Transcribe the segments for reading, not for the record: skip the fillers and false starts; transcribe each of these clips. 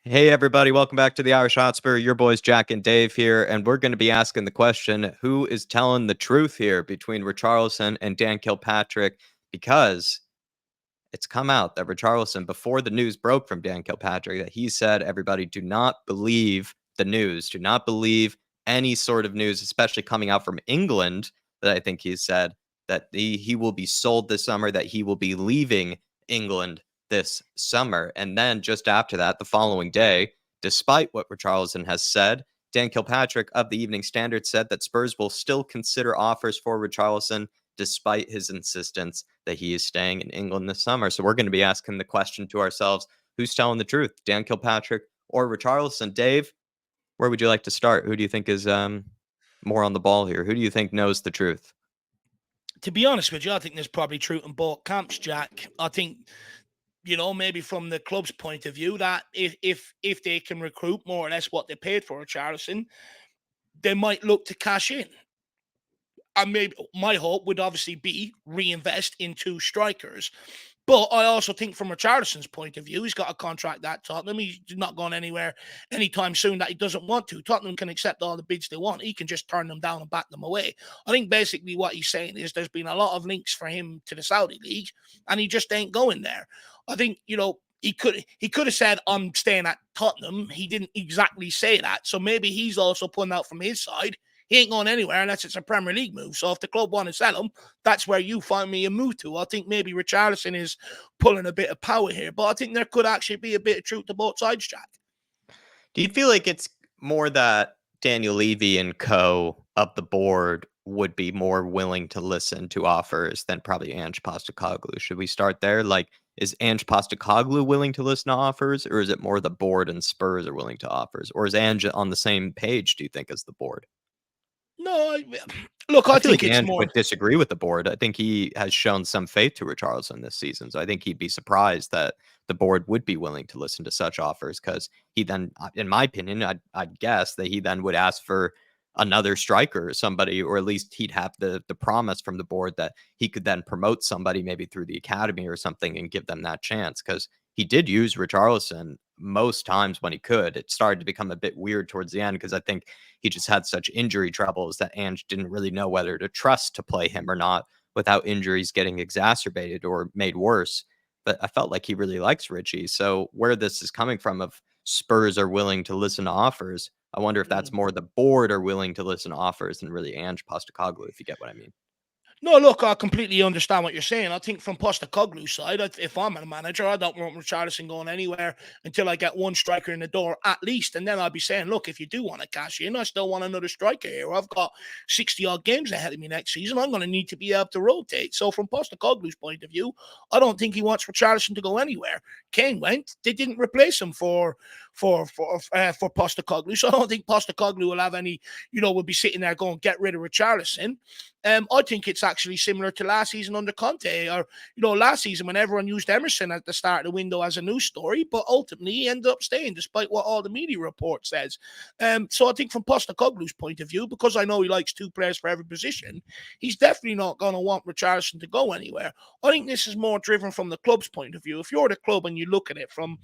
Hey everybody, welcome back to the Irish Hotspur. Your boys Jack and Dave here, and we're going to be asking the question, who is telling the truth here between Richarlison and Dan Kilpatrick? Because it's come out that Richarlison, before the news broke from Dan Kilpatrick, that he said, everybody, do not believe the news. Do not believe any sort of news, especially coming out from England, that I think he said that he will be sold this summer, that he will be leaving England this summer. And then just after that, the following day, despite what Richarlison has said, Dan Kilpatrick of the Evening Standard said that Spurs will still consider offers for Richarlison despite his insistence that he is staying in England this summer. So we're going to be asking the question to ourselves, who's telling the truth, Dan Kilpatrick or Richarlison? Dave, where would you like to start? Who do you think is more on the ball here? Who do you think knows the truth? To be honest with you, I think there's probably truth in both camps, Jack. I think, maybe from the club's point of view, that if they can recruit more or less what they paid for Richarlison, they might look to cash in. And maybe my hope would obviously be reinvest into strikers. But I also think from Richarlison's point of view, he's got a contract at Tottenham. He's not going anywhere anytime soon that he doesn't want to. Tottenham can accept all the bids they want. He can just turn them down and back them away. I think basically what he's saying is there's been a lot of links for him to the Saudi League, and he just ain't going there. I think, he could have said, I'm staying at Tottenham. He didn't exactly say that. So maybe he's also putting out from his side. He ain't going anywhere unless it's a Premier League move. So if the club want to sell him, that's where you find me a move to. I think maybe Richarlison is pulling a bit of power here, but I think there could actually be a bit of truth to both sides, Jack. Do you feel like it's more that Daniel Levy and co of the board would be more willing to listen to offers than probably Ange Postecoglou? Should we start there? Like, is Ange Postecoglou willing to listen to offers, or is it more the board and Spurs are willing to offers, or is Ange on the same page, do you think, as the board? No, look, I I feel like think it's Ange more. would disagree with the board. I think he has shown some faith to Richarlison this season, so I think he'd be surprised that the board would be willing to listen to such offers because he then, in my opinion, I'd guess that he then would ask for another striker or somebody, or at least he'd have the promise from the board that he could then promote somebody maybe through the academy or something and give them that chance because he did use Richarlison most times when he could. It started to become a bit weird towards the end because I think he just had such injury troubles that Ange didn't really know whether to trust to play him or not without injuries getting exacerbated or made worse. But I felt like he really likes Richie. So where this is coming from of Spurs are willing to listen to offers, I wonder if that's more the board are willing to listen to offers than really Ange Postecoglou, if you get what I mean. No, look, I completely understand what you're saying. I think from Postecoglou's side, if I'm a manager, I don't want Richarlison going anywhere until I get one striker in the door at least. And then I'll be saying, look, if you do want to cash in, I still want another striker here. I've got 60-odd games ahead of me next season. I'm going to need to be able to rotate. So from Postecoglou's point of view, I don't think he wants Richarlison to go anywhere. Kane went. They didn't replace him for Postecoglou. So I don't think Postecoglou will have any, will be sitting there going, get rid of Richarlison. I think it's actually similar to last season under Conte, or last season when everyone used Emerson at the start of the window as a news story, but ultimately he ended up staying despite what all the media report says. So I think from Postecoglou's point of view, because I know he likes two players for every position, he's definitely not going to want Richarlison to go anywhere. I think this is more driven from the club's point of view. If you're the club and you look at it from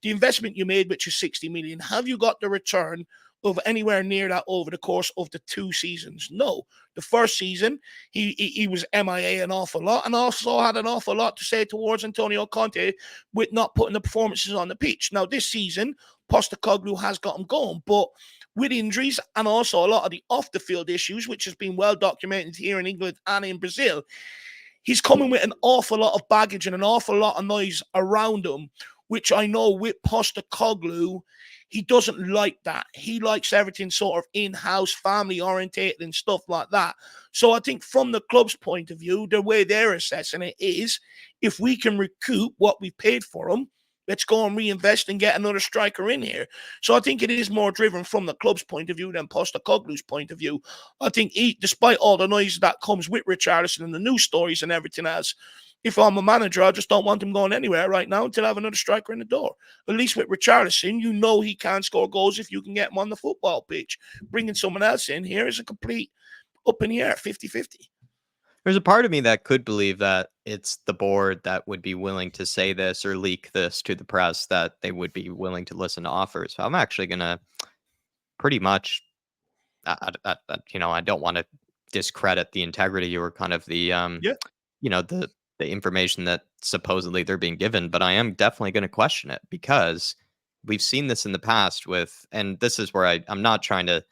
the investment you made, which is 60 million, have you got the return of anywhere near that over the course of the two seasons? No. The first season, he was MIA an awful lot and also had an awful lot to say towards Antonio Conte with not putting the performances on the pitch. Now, this season, Postecoglou has got him going, but with injuries and also a lot of the off-the-field issues, which has been well documented here in England and in Brazil, he's coming with an awful lot of baggage and an awful lot of noise around him, which I know with Postecoglou, he doesn't like that. He likes everything sort of in-house, family-orientated and stuff like that. So I think from the club's point of view, the way they're assessing it is, if we can recoup what we paid for him, let's go and reinvest and get another striker in here. So I think it is more driven from the club's point of view than Postecoglou's point of view. I think despite all the noise that comes with Richarlison and the news stories and everything else, if I'm a manager, I just don't want him going anywhere right now until I have another striker in the door. At least with Richarlison, you know he can score goals if you can get him on the football pitch. Bringing someone else in here is a complete up in the air, 50-50. There's a part of me that could believe that it's the board that would be willing to say this or leak this to the press, that they would be willing to listen to offers. So I'm actually gonna pretty much, I don't want to discredit the integrity or kind of the Yeah. you know, the information that supposedly they're being given, but I am definitely going to question it because we've seen this in the past with, and this is where I'm not trying to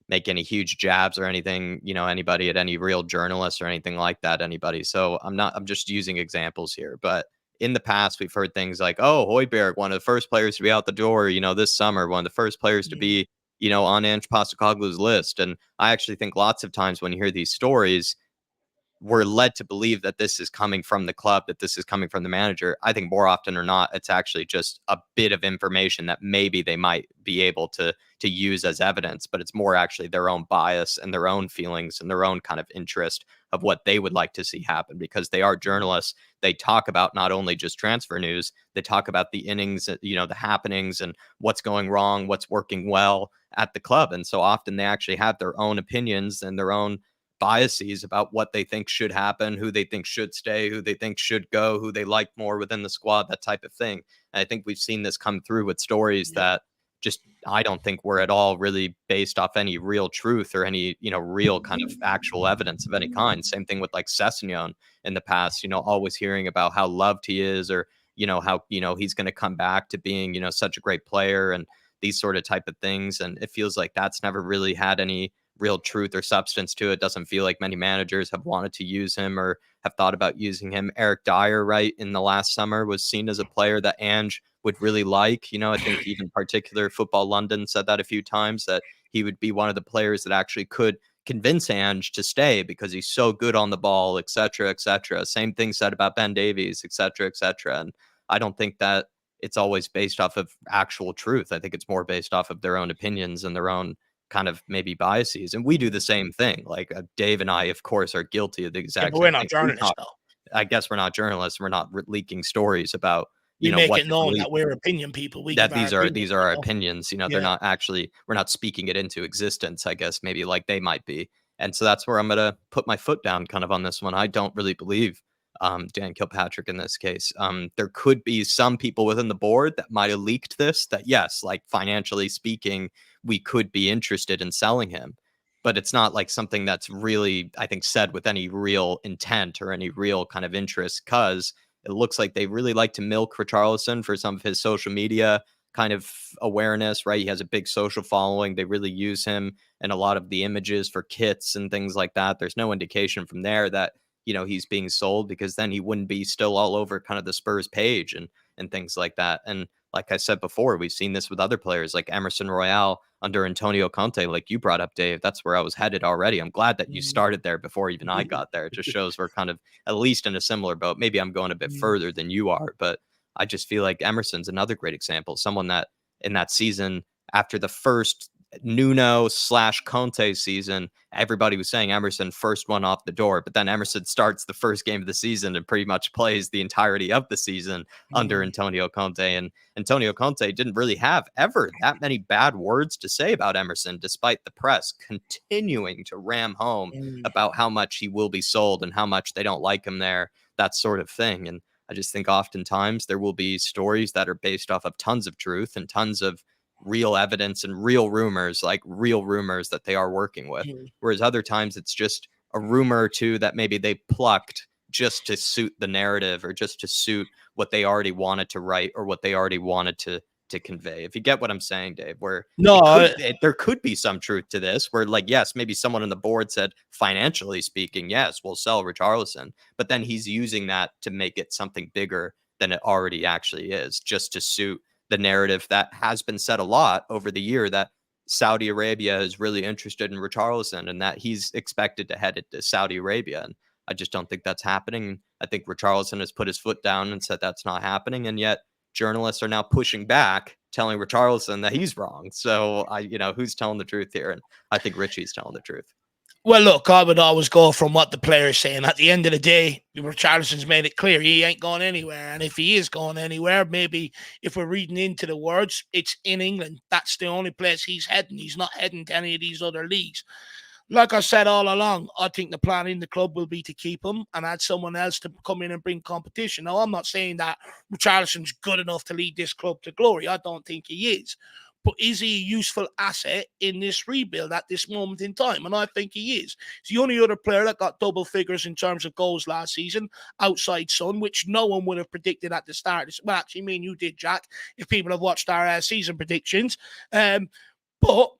make any huge jabs or anything, anybody at any real journalists or anything like that, anybody. So I'm just using examples here, but in the past we've heard things like, oh, Hoiberg, one of the first players to be out the door, this summer, one of the first players to Mm, be, on Ange Postecoglou's list. And I actually think lots of times when you hear these stories, we're led to believe that this is coming from the club, that this is coming from the manager. I think more often or not, it's actually just a bit of information that maybe they might be able to use as evidence, but it's more actually their own bias and their own feelings and their own kind of interest of what they would like to see happen, because they are mm, journalists. They talk about not only just transfer news, they talk about the innings, the happenings and what's going wrong, what's working well at the club. And so often they actually have their own opinions and their own biases about what they think should happen, who they think should stay, who they think should go, who they like more within the squad, that type of thing. And I think we've seen this come through with stories yeah. that just, I don't think were at all really based off any real truth or any, real kind of actual evidence of any kind. Same thing with like Sessegnon in the past, always hearing about how loved he is, or, how, he's going to come back to being, such a great player and these sort of type of things. And it feels like that's never really had any real truth or substance to it. Doesn't feel like many managers have wanted to use him or have thought about using him. Eric Dyer, right, in the last summer was seen as a player that Ange would really like. I think even particular Football London said that a few times, that he would be one of the players that actually could convince Ange to stay because he's so good on the ball, et cetera, et cetera. Same thing said about Ben Davies, et cetera, et cetera. And I don't think that it's always based off of actual truth. I think it's more based off of their own opinions and their own kind of maybe biases. And we do the same thing. Like Dave and I, of course, are guilty of the Yeah, exact but we're same not things. We journalists, talk. though. I guess we're not journalists. We're not leaking stories about We make what it to known believe. that we're opinion people. We give That our these opinions, are our opinions. They're Yeah. not actually, we're not speaking it into existence, I guess, maybe like they might be. And so that's where I'm gonna put my foot down kind of on this one. I don't really believe Dan Kilpatrick in this case. There could be some people within the board that might have leaked this, that yes, like financially speaking, we could be interested in selling him. But it's not like something that's really, I think, said with any real intent or any real kind of interest, because it looks like they really like to milk Richarlison for some of his social media kind of awareness, right? He has a big social following. They really use him in a lot of the images for kits and things like that. There's no indication from there that, he's being sold, because then he wouldn't be still all over kind of the Spurs page and things like that. And like I said before, we've seen this with other players like Emerson Royale under Antonio Conte, like you brought up, Dave. That's where I was headed already. I'm glad that you Mm. started there before even I got there. It just shows we're kind of at least in a similar boat. Maybe I'm going a bit Mm. further than you are, but I just feel like Emerson's another great example. Someone that in that season, after the first Nuno slash Conte season, everybody was saying Emerson first one off the door, but then Emerson starts the first game of the season and pretty much plays the entirety of the season under Mm. Antonio Conte. And Antonio Conte didn't really have ever that many bad words to say about Emerson, despite the press continuing to ram home Mm. about how much he will be sold and how much they don't like him there, that sort of thing. And I just think oftentimes there will be stories that are based off of tons of truth and tons of real evidence and real rumors, like real rumors that they are working with. Mm. Whereas other times it's just a rumor or two that maybe they plucked just to suit the narrative or just to suit what they already wanted to write or what they already wanted to convey. If you get what I'm saying, Dave, where No, there could be some truth to this, where like, yes, maybe someone on the board said, financially speaking, yes, we'll sell Richarlison, but then he's using that to make it something bigger than it already actually is, just to suit the narrative that has been said a lot over the year, that Saudi Arabia is really interested in Richarlison and that he's expected to head it to Saudi Arabia. And I just don't think that's happening. I think Richarlison has put his foot down and said that's not happening. And yet journalists are now pushing back, telling Richarlison that he's wrong. So who's telling the truth here? And I think Richie's telling the truth. well, look, I would always go from what the player is saying. At the end of the day, Richarlison's made it clear he ain't going anywhere. And if he is going anywhere, maybe if we're reading into the words, it's in England. That's the only place he's heading. He's not heading to any of these other leagues. Like I said all along, I think the plan in the club will be to keep him and add someone else to come in and bring competition. Now, I'm not saying that Richarlison's good enough to lead this club to glory. I don't think he is. But is he a useful asset in this rebuild at this moment in time? And I think he is. He's the only other player that got double figures in terms of goals last season, outside Son, which no one would have predicted at the start. Well, actually, me and you did, Jack, if people have watched our season predictions. But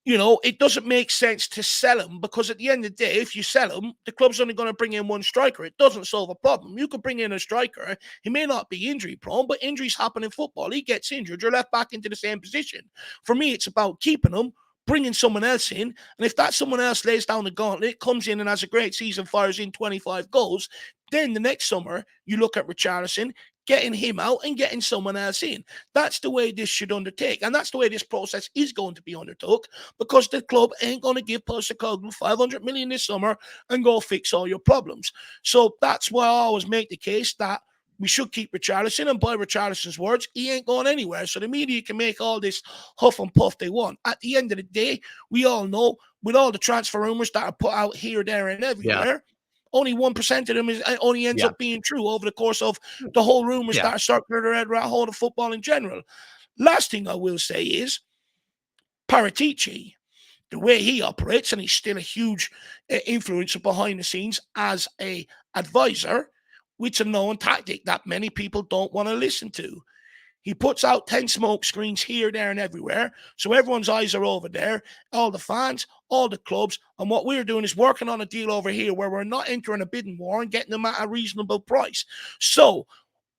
it doesn't make sense to sell him, because at the end of the day, if you sell him, the club's only going to bring in one striker. It doesn't solve a problem. You could bring in a striker. He may not be injury prone, but injuries happen in football. He gets injured, you're left back into the same position. For me, it's about keeping him, bringing someone else in. And if that someone else lays down the gauntlet, comes in and has a great season, fires in 25 goals, then the next summer, you look at Richarlison, getting him out and getting someone else in. That's the way this should undertake. And that's the way this process is going to be undertook, because the club ain't going to give Postecoglou 500 million this summer and go fix all your problems. So that's why I always make the case that we should keep Richarlison, and by Richarlison's words, he ain't going anywhere. So the media can make all this huff and puff they want. At the end of the day, we all know, with all the transfer rumors that are put out here, there, and everywhere, only 1% of them only ends up being true over the course of the whole rumors that are circulating around whole of football in general. Last thing I will say is Paratici, the way he operates, and he's still a huge influencer behind the scenes as a advisor, which is a known tactic that many people don't want to listen to. He puts out 10 smoke screens here, there, and everywhere. So everyone's eyes are over there, all the fans, all the clubs. And what we're doing is working on a deal over here where we're not entering a bidding war and getting them at a reasonable price. So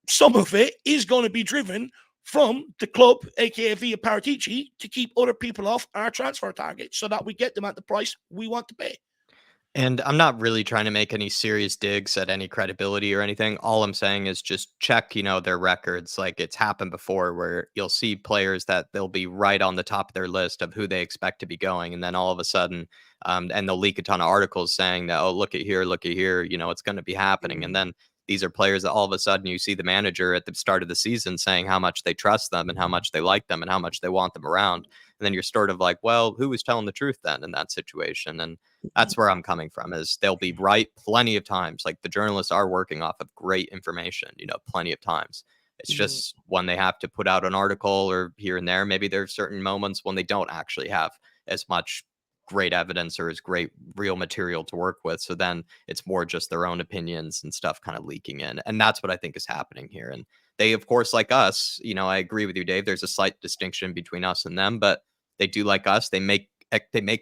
some of it is going to be driven from the club, aka via Paratici, to keep other people off our transfer target so that we get them at the price we want to pay. And I'm not really trying to make any serious digs at any credibility or anything. All I'm saying is just check, their records. Like, it's happened before where you'll see players that they'll be right on the top of their list of who they expect to be going. And then all of a sudden, and they'll leak a ton of articles saying that, oh, look at here, it's going to be happening. And then these are players that all of a sudden you see the manager at the start of the season saying how much they trust them and how much they like them and how much they want them around. And then you're sort of like, well, who was telling the truth then in that situation? And that's where I'm coming from, is they'll be right plenty of times. Like, the journalists are working off of great information, plenty of times. It's just when they have to put out an article or here and there, maybe there are certain moments when they don't actually have as much great evidence or as great real material to work with. So then it's more just their own opinions and stuff kind of leaking in. And that's what I think is happening here. And they, of course, like us, I agree with you, Dave. There's a slight distinction between us and them, but they do like us. They make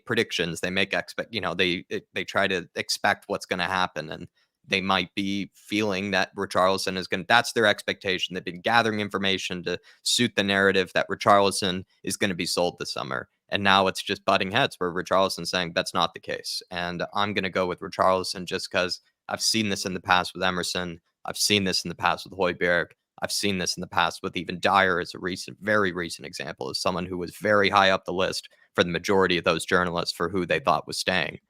predictions. They make they try to expect what's going to happen, and they might be feeling that Richarlison is going to, that's their expectation. They've been gathering information to suit the narrative that Richarlison is going to be sold this summer. And now it's just butting heads where Richarlison's saying that's not the case. And I'm going to go with Richarlison just because I've seen this in the past with Emerson. I've seen this in the past with Højbjerg. I've seen this in the past with even Dyer as a very recent example of someone who was very high up the list for the majority of those journalists for who they thought was staying.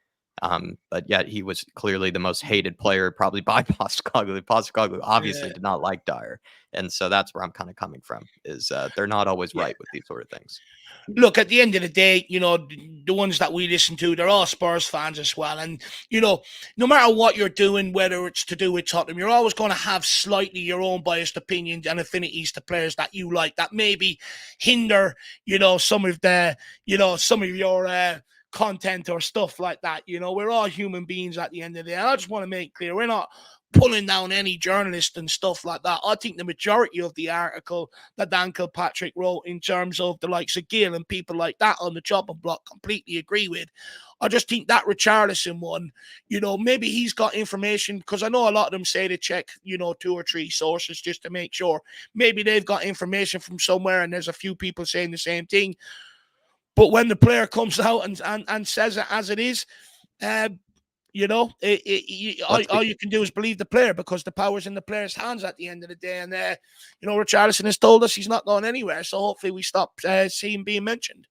But yet he was clearly the most hated player, probably by Postecoglou. Postecoglou obviously did not like Dyer. And so that's where I'm kind of coming from, is they're not always right with these sort of things. Look, at the end of the day, the ones that we listen to, they're all Spurs fans as well. And, no matter what you're doing, whether it's to do with Tottenham, you're always going to have slightly your own biased opinions and affinities to players that you like that maybe hinder, some of your content or stuff like that. We're all human beings at the end of the day. And I just want to make clear, we're not pulling down any journalist and stuff like that. I think the majority of the article that Dan Kilpatrick wrote in terms of the likes of Gill and people like that on the chopping block completely agree with. I just think that Richarlison one, maybe he's got information, because I know a lot of them say to check, 2 or 3 sources just to make sure. Maybe they've got information from somewhere and there's a few people saying the same thing. But when the player comes out and says it as it is, all you can do is believe the player, because the power's in the player's hands at the end of the day. And, Richarlison has told us he's not going anywhere. So hopefully we stop seeing him being mentioned.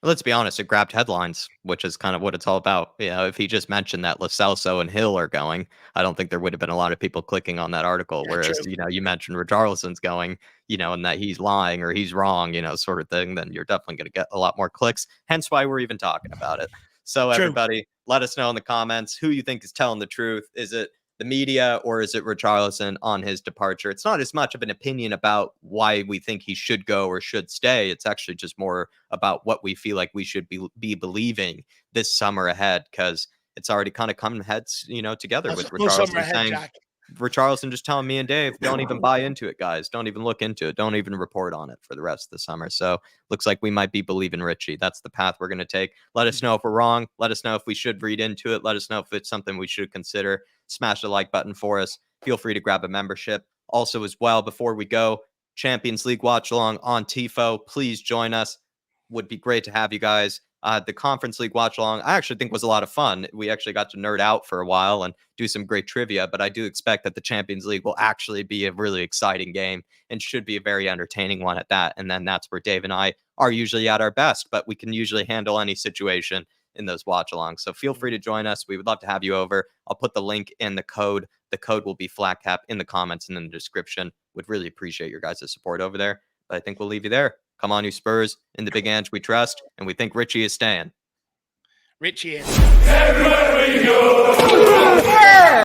Let's be honest, it grabbed headlines, which is kind of what it's all about. If he just mentioned that Lo Celso and Hill are going, I don't think there would have been a lot of people clicking on that article. Yeah, whereas, true. you mentioned Richarlison's going, and that he's lying or he's wrong, sort of thing, then you're definitely going to get a lot more clicks. Hence why we're even talking about it. So True. everybody, let us know in the comments who you think is telling the truth. Is it the media or is it Richarlison on his departure? It's not as much of an opinion about why we think he should go or should stay. It's actually just more about what we feel like we should be believing this summer ahead, because it's already kind of coming heads, together with Richarlison saying, Richarlison just telling me and Dave, don't even buy into it, guys. Don't even look into it. Don't even report on it for the rest of the summer. So looks like we might be believing Richie. That's the path we're going to take. Let us know if we're wrong. Let us know if we should read into it. Let us know if it's something we should consider. Smash the like button for us. Feel free to grab a membership. Also, as well, before we go, Champions League watch along on tifo. Please join us. Would be great to have you guys. The Conference League watch along, I actually think was a lot of fun. We actually got to nerd out for a while and do some great trivia, but I do expect that the Champions League will actually be a really exciting game and should be a very entertaining one at that. And then that's where Dave and I are usually at our best, but we can usually handle any situation in those watch alongs. So feel free to join us. We would love to have you over. I'll put the link in the code. The code will be FLATCAP in the comments and in the description. Would really appreciate your guys' support over there. But I think we'll leave you there. Come on, you Spurs. In the Big Ange we trust, and we think Richie is staying. Richie is. Everywhere we go.